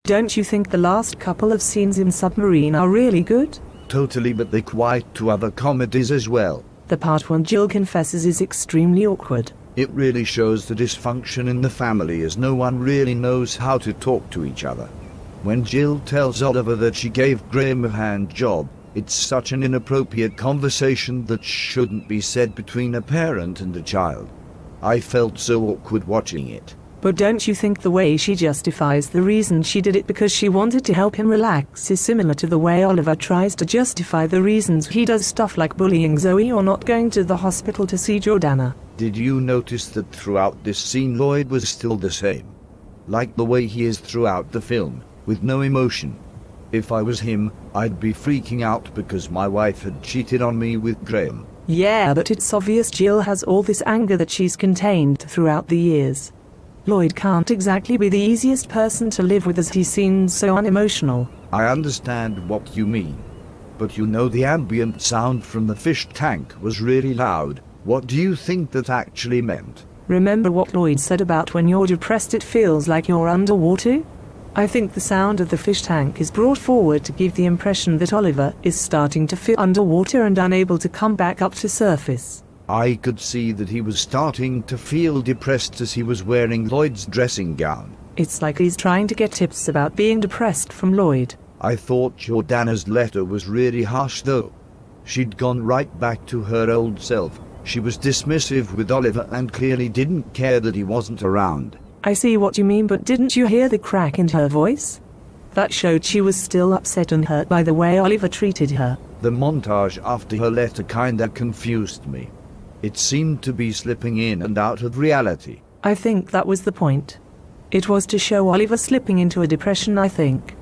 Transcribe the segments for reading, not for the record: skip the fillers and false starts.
Don't you think the last couple of scenes in Submarine are really good? Totally, but they quite to other comedies as well. The part when Jill confesses is extremely awkward. It really shows the dysfunction in the family, as no one really knows how to talk to each other. When Jill tells Oliver that she gave Graham a hand job, it's such an inappropriate conversation that shouldn't be said between a parent and a child. I felt so awkward watching it. But don't you think the way she justifies the reason she did it because she wanted to help him relax is similar to the way Oliver tries to justify the reasons he does stuff like bullying Zoe or not going to the hospital to see Jordana? Did you notice that throughout this scene Lloyd was still the same? Like the way he is throughout the film, with no emotion. If I was him, I'd be freaking out because my wife had cheated on me with Graham. Yeah, but it's obvious Jill has all this anger that she's contained throughout the years. Lloyd can't exactly be the easiest person to live with, as he seems so unemotional. I understand what you mean. But you know, the ambient sound from the fish tank was really loud. What do you think that actually meant? Remember what Lloyd said about when you're depressed it feels like you're underwater? I think the sound of the fish tank is brought forward to give the impression that Oliver is starting to feel underwater and unable to come back up to surface. I could see that he was starting to feel depressed as he was wearing Lloyd's dressing gown. It's like he's trying to get tips about being depressed from Lloyd. I thought Jordana's letter was really harsh though. She'd gone right back to her old self. She was dismissive with Oliver and clearly didn't care that he wasn't around. I see what you mean, but didn't you hear the crack in her voice? That showed she was still upset and hurt by the way Oliver treated her. The montage after her letter kinda confused me. It seemed to be slipping in and out of reality. I think that was the point. It was to show Oliver slipping into a depression, I think.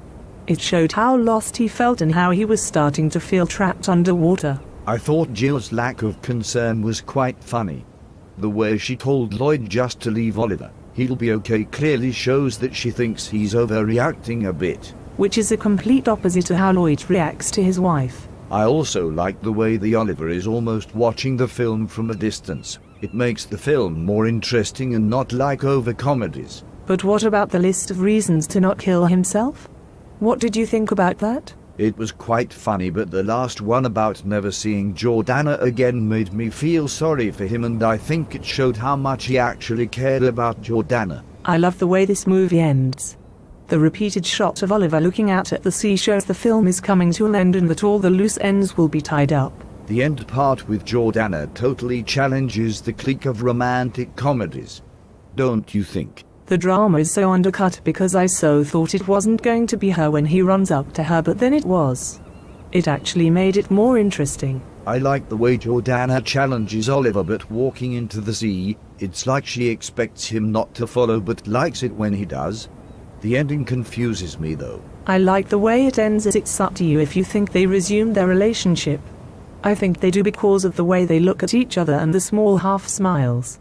It showed how lost he felt and how he was starting to feel trapped underwater. I thought Jill's lack of concern was quite funny. The way she told Lloyd just to leave Oliver, he'll be okay, clearly shows that she thinks he's overreacting a bit. Which is a complete opposite to how Lloyd reacts to his wife. I also like the way the Oliver is almost watching the film from a distance. It makes the film more interesting and not like over-comedies. But what about the list of reasons to not kill himself? What did you think about that? It was quite funny, but the last one about never seeing Jordana again made me feel sorry for him, and I think it showed how much he actually cared about Jordana. I love the way this movie ends. The repeated shot of Oliver looking out at the sea shows the film is coming to an end and that all the loose ends will be tied up. The end part with Jordana totally challenges the clique of romantic comedies. Don't you think? The drama is so undercut because I so thought it wasn't going to be her when he runs up to her, but then it was. It actually made it more interesting. I like the way Jordana challenges Oliver, but walking into the sea, it's like she expects him not to follow but likes it when he does. The ending confuses me though. I like the way it ends, as it's up to you if you think they resume their relationship. I think they do because of the way they look at each other and the small half smiles.